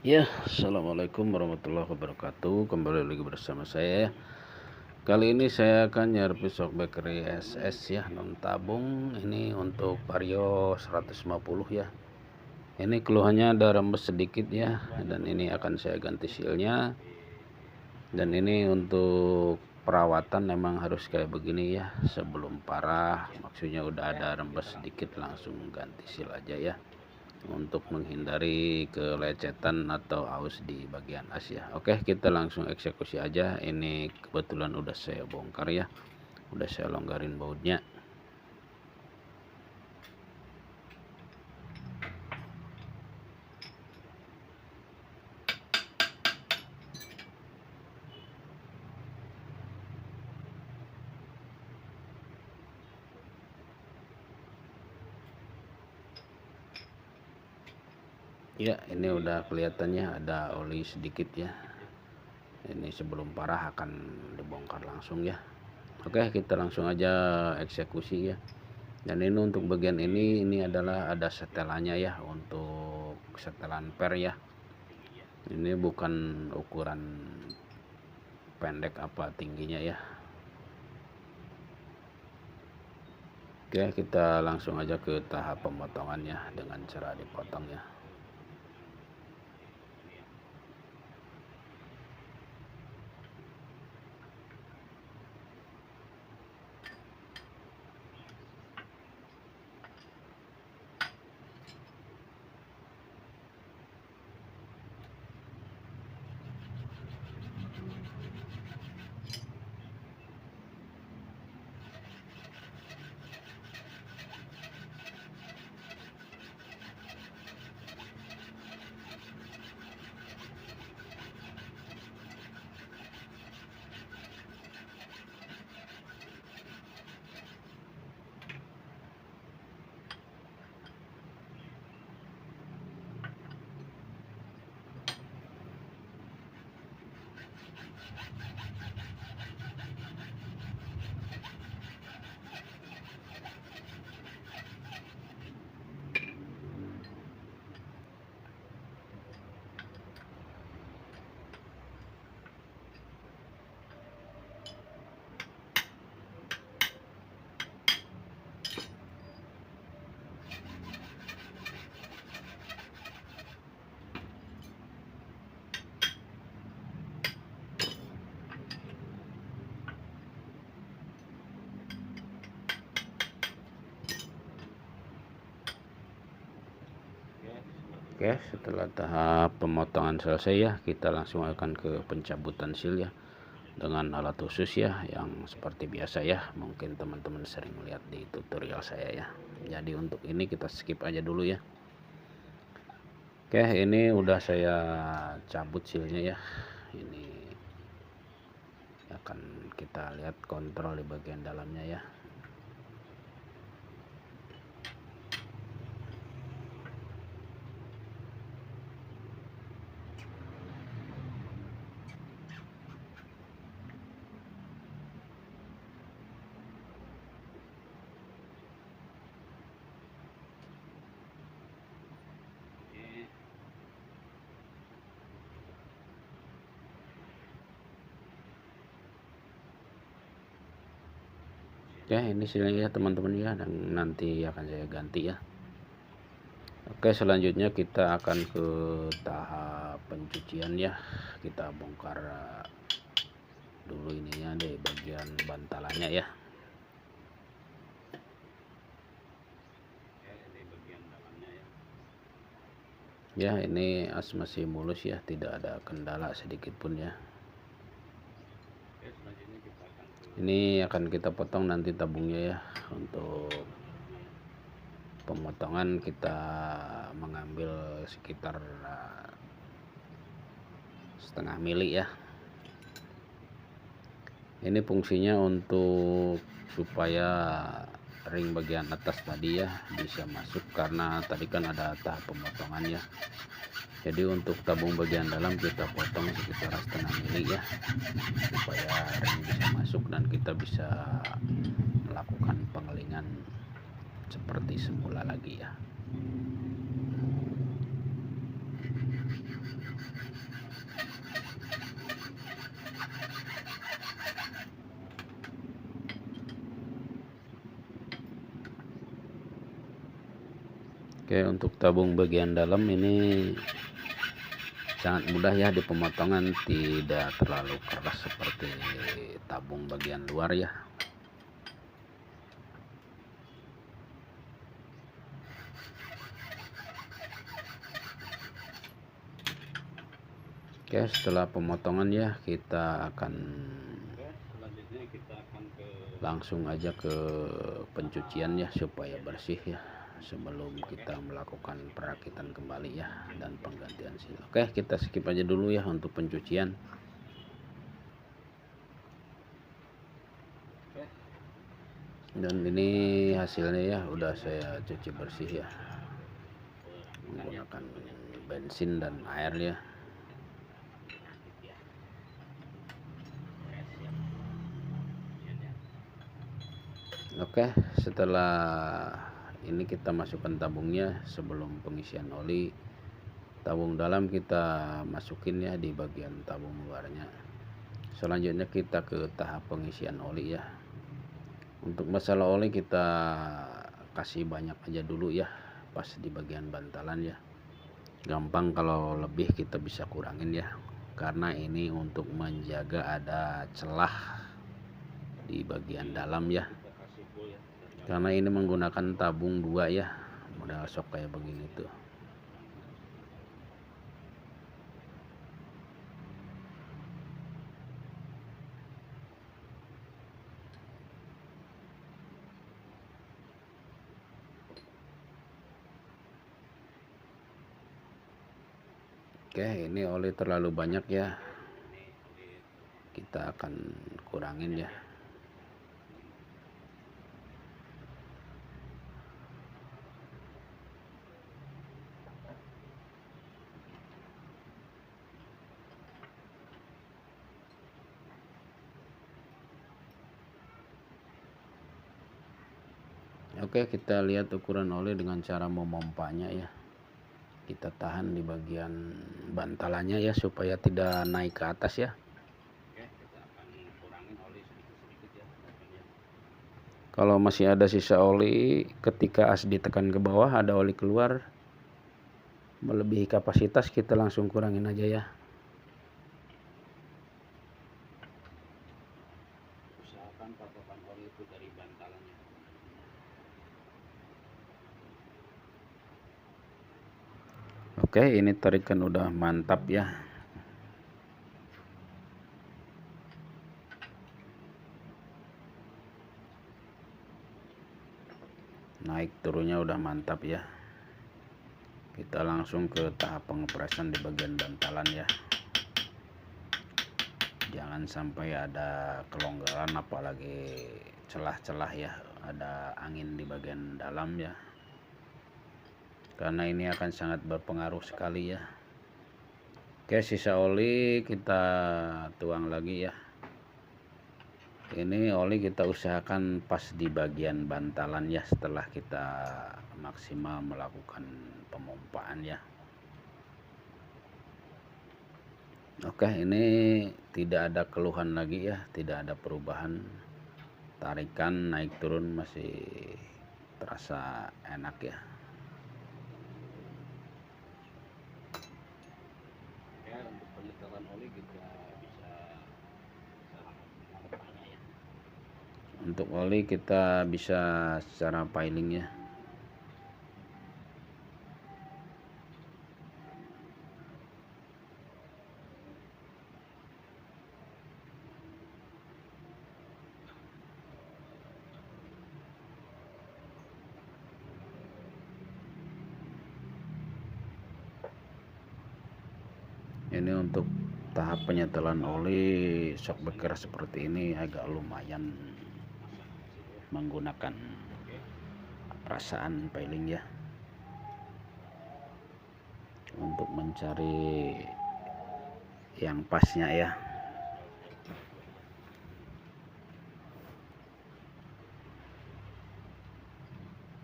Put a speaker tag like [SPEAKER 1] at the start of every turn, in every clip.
[SPEAKER 1] Ya, assalamualaikum warahmatullahi wabarakatuh. Kembali lagi bersama saya. Kali ini saya akan nyervis shockback Bakery SS ya, non tabung. Ini untuk Vario 150 ya. Ini keluhannya ada rembes sedikit ya, dan ini akan saya ganti sealnya. Dan ini untuk perawatan memang harus kayak begini ya, sebelum parah. Maksudnya udah ada rembes sedikit langsung ganti seal aja ya, untuk menghindari kelecetan atau aus di bagian as ya. Oke, kita langsung eksekusi aja. Ini kebetulan udah saya bongkar ya, udah saya longgarin bautnya. Ya, ini udah kelihatannya ada oli sedikit ya. Ini sebelum parah akan dibongkar langsung ya. Oke, kita langsung aja eksekusi ya. Dan ini untuk bagian ini adalah ada setelannya ya, untuk setelan per ya. Ini bukan ukuran pendek apa tingginya ya. Oke, kita langsung aja ke tahap pemotongannya dengan cara dipotong ya. Oke, setelah tahap pemotongan selesai ya, kita langsung akan ke pencabutan seal ya, dengan alat khusus ya, yang seperti biasa ya. Mungkin teman-teman sering melihat di tutorial saya ya. Jadi untuk ini kita skip aja dulu ya. Oke, ini udah saya cabut sealnya ya. Ini akan kita lihat kontrol di bagian dalamnya ya. Oke, ini sealnya ya teman-teman ya, dan nanti akan saya ganti ya. Oke, selanjutnya kita akan ke tahap pencucian ya. Kita bongkar dulu ininya deh, bagian bantalannya ya. Ya, ini as masih mulus ya, tidak ada kendala sedikit pun ya. Ini akan kita potong nanti tabungnya ya. Untuk pemotongan kita mengambil sekitar setengah mili ya. Ini fungsinya untuk supaya ring bagian atas tadi ya bisa masuk, karena tadi kan ada tahap pemotongannya. Jadi untuk tabung bagian dalam kita potong sekitar setengah mili ya, supaya ring bisa masuk dan kita bisa melakukan pengelingan seperti semula lagi ya. Oke, untuk tabung bagian dalam ini sangat mudah ya di pemotongan, tidak terlalu keras seperti tabung bagian luar ya. Oke, setelah pemotongan ya kita akan langsung aja ke pencucian ya supaya bersih ya, sebelum kita melakukan perakitan kembali ya dan penggantian sil. Oke, kita skip aja dulu ya untuk pencucian. Dan ini hasilnya ya, udah saya cuci bersih ya menggunakan bensin dan air ya. Oke, setelah ini kita masukkan tabungnya. Sebelum pengisian oli, tabung dalam kita masukin ya di bagian tabung luarnya. Selanjutnya kita ke tahap pengisian oli ya. Untuk masalah oli kita kasih banyak aja dulu ya, pas di bagian bantalan ya. Gampang, kalau lebih kita bisa kurangin ya, karena ini untuk menjaga ada celah di bagian dalam ya, karena ini menggunakan tabung 2 ya, model sok kayak begini tuh. Oke, ini oli terlalu banyak ya, kita akan kurangin ya. Oke, kita lihat ukuran oli dengan cara memompanya ya. Kita tahan di bagian bantalannya ya supaya tidak naik ke atas ya. Oke, kita akan kurangin oli sedikit-sedikit ya. Kalau masih ada sisa oli, ketika as ditekan ke bawah ada oli keluar melebihi kapasitas, kita langsung kurangin aja ya. Usahakan patokan oli itu dari bantalannya. Oke, ini tarikan udah mantap ya. Naik turunnya udah mantap ya. Kita langsung ke tahap pengepresan di bagian bantalan ya. Jangan sampai ada kelonggaran, apalagi celah-celah ya, ada angin di bagian dalam ya, karena ini akan sangat berpengaruh sekali ya. Oke, sisa oli kita tuang lagi ya. Ini oli kita usahakan pas di bagian bantalan ya, setelah kita maksimal melakukan pemompaan ya. Oke, ini tidak ada keluhan lagi ya, tidak ada perubahan. Tarikan naik turun masih terasa enak ya. Untuk penyetelan oli juga bisa ya. Untuk oli kita bisa secara piling ya. Ini untuk tahap penyetelan oli shockbreaker seperti ini agak lumayan menggunakan perasaan piling ya, untuk mencari yang pasnya ya.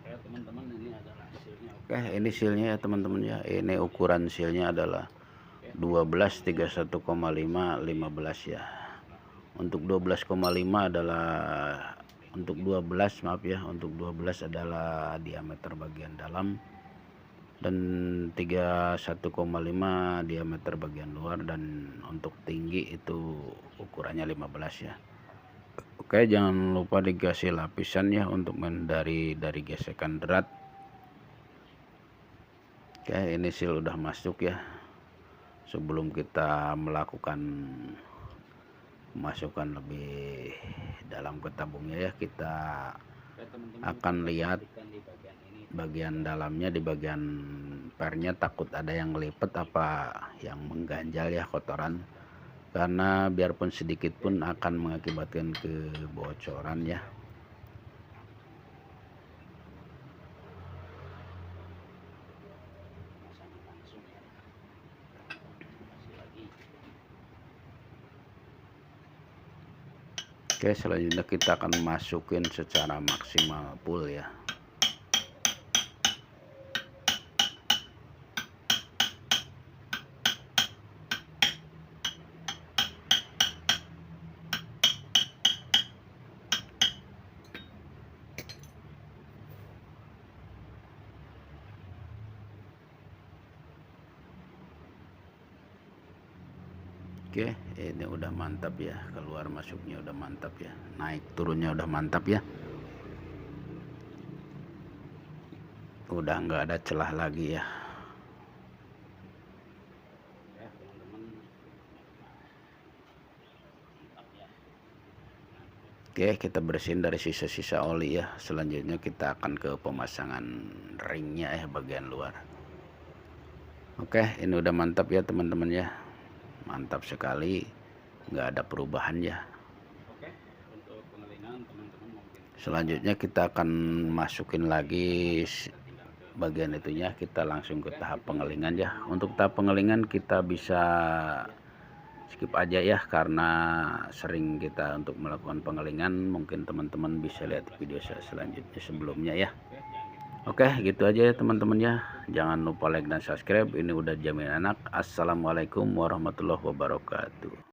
[SPEAKER 1] Teman-teman, ini adalah silnya. Oke, ini silnya ya teman-teman ya. Ini ukuran silnya adalah 12 31,5 15 ya. Untuk 12,5 adalah untuk 12 adalah diameter bagian dalam, dan 31,5 diameter bagian luar, dan untuk tinggi itu ukurannya 15 ya. Oke, jangan lupa dikasih lapisan ya untuk menghindari dari gesekan berat. Oke, ini seal udah masuk ya. Sebelum kita melakukan masukkan lebih dalam ke tabungnya ya, kita akan lihat bagian dalamnya, di bagian pernya takut ada yang ngelipet apa yang mengganjal ya, kotoran, karena biarpun sedikit pun akan mengakibatkan kebocoran ya. Oke, selanjutnya kita akan masukin secara maksimal full ya. Oke, ini udah mantap ya, keluar masuknya udah mantap ya, naik turunnya udah mantap ya, udah nggak ada celah lagi ya. Oke, kita bersihin dari sisa-sisa oli ya. Selanjutnya kita akan ke pemasangan ringnya ya, bagian luar. Oke, ini udah mantap ya teman-teman ya, mantap sekali, nggak ada perubahan ya. Oke, untuk pengelingan teman-teman mungkin selanjutnya kita akan masukin lagi bagian itunya, kita langsung ke tahap pengelingan ya. Untuk tahap pengelingan kita bisa skip aja ya, karena sering kita untuk melakukan pengelingan. Mungkin teman-teman bisa lihat video saya selanjutnya sebelumnya ya. Oke, gitu aja ya teman-teman ya. Jangan lupa like dan subscribe. Ini udah jamin anak. Assalamualaikum warahmatullahi wabarakatuh.